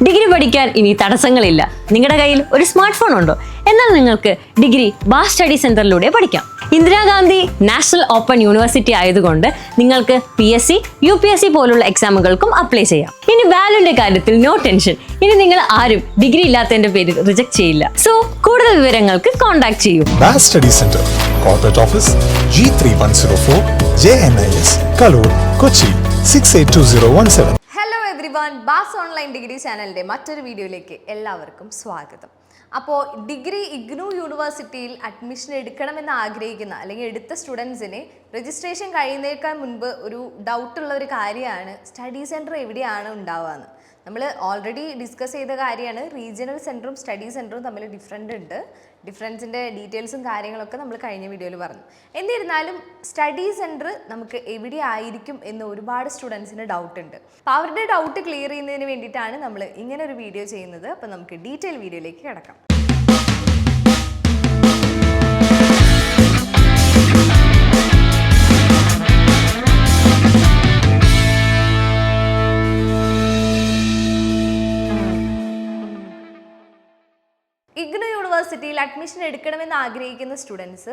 Degree പഠിക്കാൻ ഇനി തടസ്സങ്ങളില്ല. നിങ്ങളുടെ കയ്യിൽ ഒരു സ്മാർട്ട് ഫോൺ ഉണ്ടോ? എന്നാൽ നിങ്ങൾക്ക് ഡിഗ്രി ബാസ് സ്റ്റഡി സെന്ററിലൂടെ പഠിക്കാം. ഇന്ദിരാഗാന്ധി നാഷണൽ ഓപ്പൺ യൂണിവേഴ്സിറ്റി ആയതുകൊണ്ട് നിങ്ങൾക്ക് PSC, UPSC പോലുള്ള എക്സാമുകൾക്കും അപ്ലൈ ചെയ്യാം. ഇനി വാല്യൂന്റെ കാര്യത്തിൽ നോ ടെൻഷൻ. ഇനി നിങ്ങൾ ആരും ഡിഗ്രി ഇല്ലാത്തതിന്റെ പേരിൽ റിജക്ട് ചെയ്യില്ല. സോ കൂടുതൽ വിവരങ്ങൾക്ക് കോൺടാക്ട് ചെയ്യൂ. ബാസ് study centre, corporate office, G3104, JNIS, Kaloor, Kochi 682017. Hello everyone, ബാസ് ഓൺലൈൻ ഡിഗ്രി ചാനലിൻ്റെ മറ്റൊരു വീഡിയോയിലേക്ക് എല്ലാവർക്കും സ്വാഗതം. അപ്പോൾ ഡിഗ്രി ഇഗ്നു യൂണിവേഴ്സിറ്റിയിൽ അഡ്മിഷൻ എടുക്കണമെന്ന് ആഗ്രഹിക്കുന്ന അല്ലെങ്കിൽ എടുത്ത സ്റ്റുഡൻസിന് രജിസ്ട്രേഷൻ കഴിയുന്നതിനേക്കാൾ മുൻപ് ഒരു ഡൗട്ടുള്ള ഒരു കാര്യമാണ് സ്റ്റഡി സെൻറ്റർ എവിടെയാണ് ഉണ്ടാവുകയെന്ന്. നമ്മൾ ഓൾറെഡി ഡിസ്കസ് ചെയ്ത കാര്യമാണ്. റീജിയണൽ സെൻറ്ററും സ്റ്റഡി സെൻറ്ററും തമ്മിൽ ഡിഫറൻസിൻ്റെ ഡീറ്റെയിൽസും കാര്യങ്ങളൊക്കെ നമ്മൾ കഴിഞ്ഞ വീഡിയോയിൽ പറഞ്ഞു. എന്നിരുന്നാലും സ്റ്റഡി സെൻറ്റർ നമുക്ക് എവിടെ ആയിരിക്കും എന്ന് ഒരുപാട് സ്റ്റുഡൻസിന് ഡൗട്ട് ഉണ്ട്. അപ്പോൾ അവരുടെ ഡൗട്ട് ക്ലിയർ ചെയ്യുന്നതിന് വേണ്ടിയിട്ടാണ് നമ്മൾ ഇങ്ങനെ ഒരു വീഡിയോ ചെയ്യുന്നത്. അപ്പോൾ നമുക്ക് ഡീറ്റെയിൽ വീഡിയോയിലേക്ക് കിടക്കാം. ഇഗ്നു യൂണിവേഴ്സിറ്റിയിൽ അഡ്മിഷൻ എടുക്കണമെന്ന് ആഗ്രഹിക്കുന്ന സ്റ്റുഡൻസ്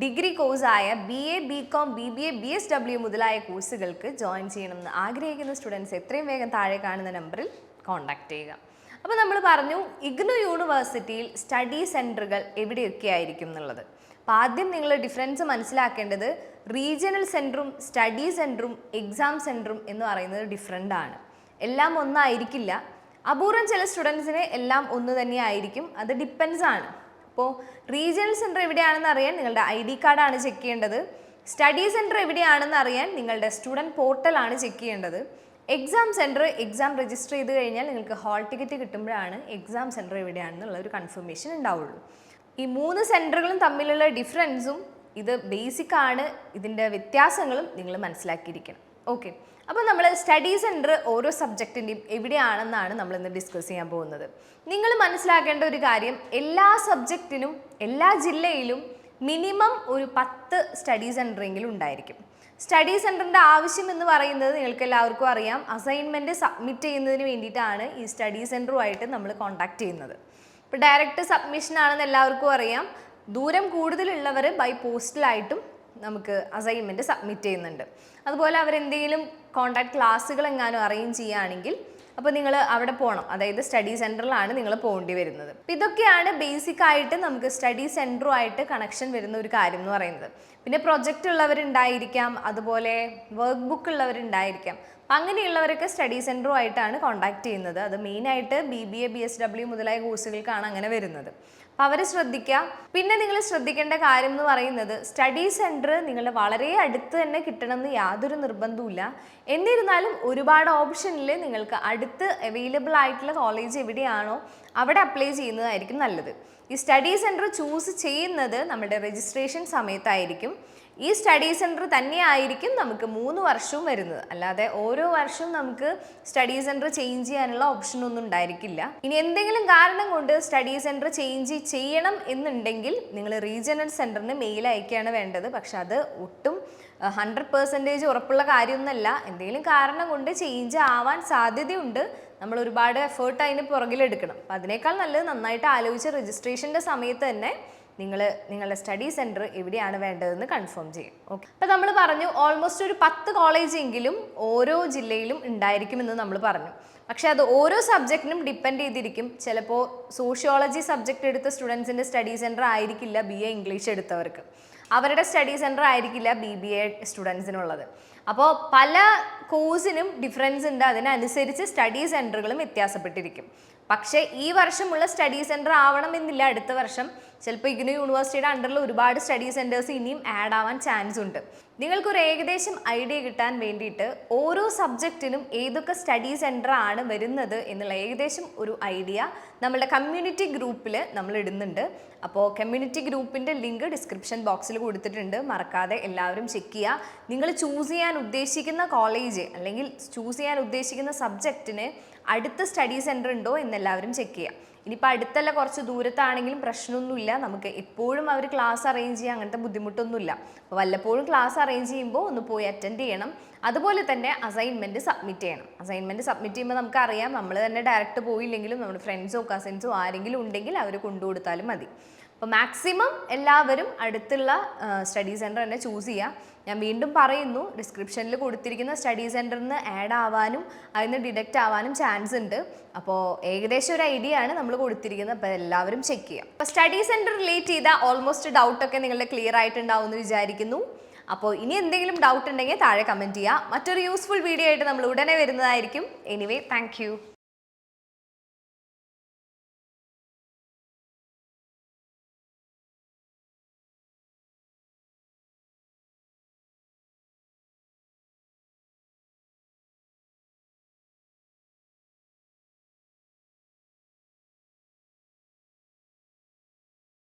ഡിഗ്രി കോഴ്സായ BA, BCom, BBA, BSW മുതലായ കോഴ്സുകൾക്ക് ജോയിൻ ചെയ്യണമെന്ന് ആഗ്രഹിക്കുന്ന സ്റ്റുഡൻസ് എത്രയും വേഗം താഴെ കാണുന്ന നമ്പറിൽ കോൺടാക്ട് ചെയ്യുക. അപ്പോൾ നമ്മൾ പറഞ്ഞു ഇഗ്നു യൂണിവേഴ്സിറ്റിയിൽ സ്റ്റഡി സെൻറ്ററുകൾ എവിടെയൊക്കെ ആയിരിക്കും എന്നുള്ളത്. അപ്പോൾ ആദ്യം നിങ്ങൾ ഡിഫറൻസ് മനസ്സിലാക്കേണ്ടത് റീജിയണൽ സെൻറ്ററും സ്റ്റഡി സെൻറ്ററും എക്സാം സെൻറ്ററും എന്ന് പറയുന്നത് ഡിഫറെൻ്റ് ആണ്. എല്ലാം ഒന്നായിരിക്കില്ല. അപൂർവം ചില സ്റ്റുഡൻസിന് എല്ലാം ഒന്ന് തന്നെ ആയിരിക്കും. അത് ഡിപ്പെൻസ് ആണ്. അപ്പോൾ റീജിയണൽ സെൻറ്റർ എവിടെയാണെന്ന് അറിയാൻ നിങ്ങളുടെ ID കാർഡാണ് ചെക്ക് ചെയ്യേണ്ടത്. സ്റ്റഡി സെൻറ്റർ എവിടെയാണെന്ന് അറിയാൻ നിങ്ങളുടെ സ്റ്റുഡൻറ്റ് പോർട്ടലാണ് ചെക്ക് ചെയ്യേണ്ടത്. എക്സാം സെൻറ്റർ എക്സാം രജിസ്റ്റർ ചെയ്ത് കഴിഞ്ഞാൽ നിങ്ങൾക്ക് ഹാൾ ടിക്കറ്റ് കിട്ടുമ്പോഴാണ് എക്സാം സെൻറ്റർ എവിടെയാണെന്നുള്ള ഒരു കൺഫർമേഷൻ ഉണ്ടാവുള്ളൂ. ഈ 3 സെൻറ്ററുകളും തമ്മിലുള്ള ഡിഫറൻസും ഇത് ബേസിക് ആണ്. ഇതിൻ്റെ വ്യത്യാസങ്ങളും നിങ്ങൾ മനസ്സിലാക്കിയിരിക്കണം. ഓക്കെ, അപ്പോൾ നമ്മൾ സ്റ്റഡി സെൻറ്റർ ഓരോ സബ്ജക്റ്റിൻ്റെയും എവിടെയാണെന്നാണ് നമ്മൾ ഇന്ന് ഡിസ്കസ് ചെയ്യാൻ പോകുന്നത്. നിങ്ങൾ മനസ്സിലാക്കേണ്ട ഒരു കാര്യം, എല്ലാ സബ്ജക്റ്റിനും എല്ലാ ജില്ലയിലും മിനിമം ഒരു 10 സ്റ്റഡി സെൻറ്ററെങ്കിലും ഉണ്ടായിരിക്കും. സ്റ്റഡി സെൻറ്ററിൻ്റെ ആവശ്യം എന്ന് പറയുന്നത് നിങ്ങൾക്ക് എല്ലാവർക്കും അറിയാം. അസൈൻമെൻറ്റ് സബ്മിറ്റ് ചെയ്യുന്നതിന് വേണ്ടിയിട്ടാണ് ഈ സ്റ്റഡി സെൻറ്ററുമായിട്ട് നമ്മൾ കോൺടാക്ട് ചെയ്യുന്നത്. ഇപ്പോൾ ഡയറക്റ്റ് സബ്മിഷൻ ആണെന്ന് എല്ലാവർക്കും അറിയാം. ദൂരം കൂടുതലുള്ളവർ ബൈ പോസ്റ്റലായിട്ടും നമുക്ക് അസൈൻമെൻറ്റ് സബ്മിറ്റ് ചെയ്യുന്നുണ്ട്. അതുപോലെ അവരെന്തെങ്കിലും കോൺടാക്ട് ക്ലാസ്സുകൾ എങ്ങാനും അറേഞ്ച് ചെയ്യുകയാണെങ്കിൽ അപ്പോൾ നിങ്ങൾ അവിടെ പോകണം. അതായത് സ്റ്റഡി സെൻറ്ററിലാണ് നിങ്ങൾ പോകേണ്ടി വരുന്നത്. അപ്പോൾ ഇതൊക്കെയാണ് ബേസിക് ആയിട്ട് നമുക്ക് സ്റ്റഡി സെൻറ്ററുമായിട്ട് കണക്ഷൻ വരുന്ന ഒരു കാര്യം എന്ന് പറയുന്നത്. പിന്നെ പ്രൊജക്റ്റ് ഉള്ളവരുണ്ടായിരിക്കാം, അതുപോലെ വർക്ക് ബുക്ക് ഉള്ളവരുണ്ടായിരിക്കാം. അപ്പം അങ്ങനെയുള്ളവരൊക്കെ സ്റ്റഡി സെൻറ്ററുമായിട്ടാണ് കോൺടാക്ട് ചെയ്യുന്നത്. അത് മെയിനായിട്ട് BBA, BSW മുതലായ കോഴ്സുകൾക്കാണ് അങ്ങനെ വരുന്നത്. അപ്പോൾ അവർ ശ്രദ്ധിക്കുക. പിന്നെ നിങ്ങൾ ശ്രദ്ധിക്കേണ്ട കാര്യം എന്ന് പറയുന്നത് സ്റ്റഡി സെൻറ്റർ നിങ്ങളുടെ വളരെ അടുത്ത് തന്നെ കിട്ടണമെന്ന് യാതൊരു നിർബന്ധവുമില്ല. എന്നിരുന്നാലും ഒരുപാട് ഓപ്ഷനിൽ നിങ്ങൾക്ക് അടുത്ത് അവൈലബിൾ ആയിട്ടുള്ള കോളേജ് എവിടെയാണോ അവിടെ അപ്ലൈ ചെയ്യുന്നതായിരിക്കും നല്ലത്. ഈ സ്റ്റഡി സെൻറ്റർ ചൂസ് ചെയ്യുന്നത് നമ്മുടെ രജിസ്ട്രേഷൻ സമയത്തായിരിക്കും. ഈ സ്റ്റഡി സെൻറ്റർ തന്നെയായിരിക്കും നമുക്ക് 3 വർഷവും വരുന്നത്. അല്ലാതെ ഓരോ വർഷവും നമുക്ക് സ്റ്റഡി സെൻറ്റർ ചേഞ്ച് ചെയ്യാനുള്ള ഓപ്ഷനൊന്നും ഉണ്ടായിരിക്കില്ല. ഇനി എന്തെങ്കിലും കാരണം കൊണ്ട് സ്റ്റഡി സെൻറ്റർ ചേഞ്ച് ചെയ്യണം എന്നുണ്ടെങ്കിൽ നിങ്ങൾ റീജിയണൽ സെൻറ്ററിന് മെയിൽ അയക്കുകയാണ് വേണ്ടത്. പക്ഷെ അത് ഒട്ടും 100% ഉറപ്പുള്ള കാര്യമൊന്നുമല്ല. എന്തെങ്കിലും കാരണം കൊണ്ട് ചേഞ്ച് ആവാൻ സാധ്യതയുണ്ട്. നമ്മൾ ഒരുപാട് എഫേർട്ട് അതിന് പുറകിലെടുക്കണം. അപ്പം അതിനേക്കാൾ നല്ലത് നന്നായിട്ട് ആലോചിച്ച് രജിസ്ട്രേഷൻ്റെ സമയത്ത് തന്നെ നിങ്ങൾ നിങ്ങളുടെ സ്റ്റഡി സെൻറ്റർ എവിടെയാണ് വേണ്ടതെന്ന് കൺഫേം ചെയ്യും. ഓക്കെ, അപ്പോൾ നമ്മൾ പറഞ്ഞു ഓൾമോസ്റ്റ് ഒരു 10 കോളേജെങ്കിലും ഓരോ ജില്ലയിലും ഉണ്ടായിരിക്കുമെന്ന് നമ്മൾ പറഞ്ഞു. പക്ഷേ അത് ഓരോ സബ്ജക്റ്റിനും ഡിപ്പെൻഡ് ചെയ്തിരിക്കും. ചിലപ്പോൾ സോഷ്യോളജി സബ്ജക്റ്റ് എടുത്ത സ്റ്റുഡൻസിൻ്റെ സ്റ്റഡി സെൻറ്റർ ആയിരിക്കില്ല BA ഇംഗ്ലീഷ് എടുത്തവർക്ക്. അവരുടെ സ്റ്റഡി സെൻറ്റർ ആയിരിക്കില്ല BBA സ്റ്റുഡൻസിനുള്ളത്. അപ്പോൾ പല കോഴ്സിനും ഡിഫറൻസ് ഉണ്ട്. അതിനനുസരിച്ച് സ്റ്റഡി സെൻറ്ററുകളും വ്യത്യാസപ്പെട്ടിരിക്കും. പക്ഷേ ഈ വർഷമുള്ള സ്റ്റഡി സെൻറ്റർ ആവണമെന്നില്ല അടുത്ത വർഷം. ചിലപ്പോൾ ഇഗ്നു യൂണിവേഴ്സിറ്റിയുടെ അണ്ടറിൽ ഒരുപാട് സ്റ്റഡി സെൻറ്റേഴ്സ് ഇനിയും ആഡ് ആവാൻ ചാൻസ് ഉണ്ട്. നിങ്ങൾക്കൊരു ഏകദേശം ഐഡിയ കിട്ടാൻ വേണ്ടിയിട്ട് ഓരോ സബ്ജക്റ്റിനും ഏതൊക്കെ സ്റ്റഡി സെൻറ്റർ ആണ് വരുന്നത് എന്നുള്ള ഏകദേശം ഒരു ഐഡിയ നമ്മളുടെ കമ്മ്യൂണിറ്റി ഗ്രൂപ്പിൽ നമ്മൾ ഇടുന്നുണ്ട്. അപ്പോൾ കമ്മ്യൂണിറ്റി ഗ്രൂപ്പിൻ്റെ ലിങ്ക് ഡിസ്ക്രിപ്ഷൻ ബോക്സിൽ കൊടുത്തിട്ടുണ്ട്. മറക്കാതെ എല്ലാവരും ചെക്ക് ചെയ്യുക. നിങ്ങൾ ചൂസ് ചെയ്യാൻ ഉദ്ദേശിക്കുന്ന കോളേജ് അല്ലെങ്കിൽ ചൂസ് ചെയ്യാൻ ഉദ്ദേശിക്കുന്ന സബ്ജക്റ്റിന് അടുത്ത സ്റ്റഡി സെൻറ്റർ ഉണ്ടോ എന്നെല്ലാവരും ചെക്ക് ചെയ്യുക. ഇനിയിപ്പോൾ അടുത്തല്ല കുറച്ച് ദൂരത്താണെങ്കിലും പ്രശ്നമൊന്നുമില്ല, നമുക്ക് എപ്പോഴും അവർ ക്ലാസ് അറേഞ്ച് ചെയ്യുക അങ്ങനത്തെ ബുദ്ധിമുട്ടൊന്നുമില്ല. അപ്പോൾ വല്ലപ്പോഴും ക്ലാസ് അറേഞ്ച് ചെയ്യുമ്പോൾ ഒന്ന് പോയി അറ്റൻഡ് ചെയ്യണം. അതുപോലെ തന്നെ അസൈൻമെൻറ്റ് സബ്മിറ്റ് ചെയ്യണം. അസൈൻമെൻറ്റ് സബ്മിറ്റ് ചെയ്യുമ്പോൾ നമുക്കറിയാം, നമ്മൾ തന്നെ ഡയറക്റ്റ് പോയില്ലെങ്കിലും നമ്മുടെ ഫ്രണ്ട്സോ കസിൻസോ ആരെങ്കിലും ഉണ്ടെങ്കിൽ അവർ കൊണ്ടുകൊടുത്താലും മതി. അപ്പോൾ മാക്സിമം എല്ലാവരും അടുത്തുള്ള സ്റ്റഡി സെൻറ്റർ തന്നെ ചൂസ് ചെയ്യുക. ഞാൻ വീണ്ടും പറയുന്നു, ഡിസ്ക്രിപ്ഷനിൽ കൊടുത്തിരിക്കുന്ന സ്റ്റഡി സെൻറ്ററിന് ആഡ് ആവാനും അതിന് ഡിഡക്റ്റ് ആവാനും ചാൻസ് ഉണ്ട്. അപ്പോൾ ഏകദേശം ഒരു ഐഡിയ ആണ് നമ്മൾ കൊടുത്തിരിക്കുന്നത്. അപ്പോൾ എല്ലാവരും ചെക്ക് ചെയ്യുക. അപ്പോൾ സ്റ്റഡി സെൻറ്റർ റിലേറ്റ് ചെയ്ത ഓൾമോസ്റ്റ് ഡൗട്ടൊക്കെ നിങ്ങളുടെ ക്ലിയർ ആയിട്ടുണ്ടാവും എന്ന് വിചാരിക്കുന്നു. അപ്പോൾ ഇനി എന്തെങ്കിലും ഡൗട്ട് ഉണ്ടെങ്കിൽ താഴെ കമൻറ്റ് ചെയ്യുക. മറ്റൊരു യൂസ്ഫുൾ വീഡിയോ ആയിട്ട് നമ്മൾ ഉടനെ വരുന്നതായിരിക്കും. Anyway, thank you.